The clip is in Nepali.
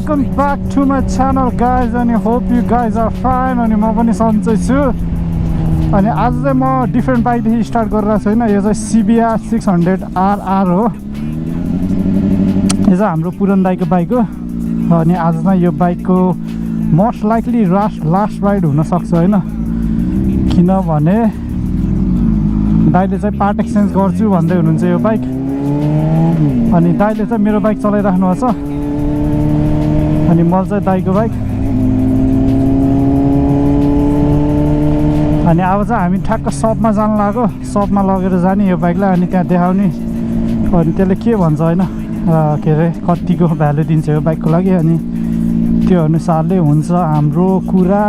welcome back to my channel guys and I hope you guys are fine अनि म पनि सन्चै छु अनि आज चाहिँ म डिफरेन्ट बाइकदेखि स्टार्ट गरिरहेको छु हैन यो चाहिँ CBR 600RR हो यो चाहिँ हाम्रो पुरन दाइको बाइक हो अनि आज चाहिँ यो बाइकको मोस्ट लाइकली लास्ट राइड हुन सक्छ हैन किनभने दाइले चाहिँ पार्ट एक्सचेन्ज गर्छु भन्दै हुनुहुन्छ यो बाइक अनि दाइले चाहिँ मेरो बाइक चलाइराख्नु भएको छ अनि मैले चाहिँ दाइको बाइक अनि अब चाहिँ हामी ठ्याक्क सपमा जान लाग्यो सपमा लगेर जाने यो बाइकलाई अनि त्यहाँ देखाउने अनि त्यसले के भन्छ हैन के अरे कतिको भ्यालु दिन्छ यो बाइकको लागि अनि त्यो अनुसारले हुन्छ हाम्रो कुरा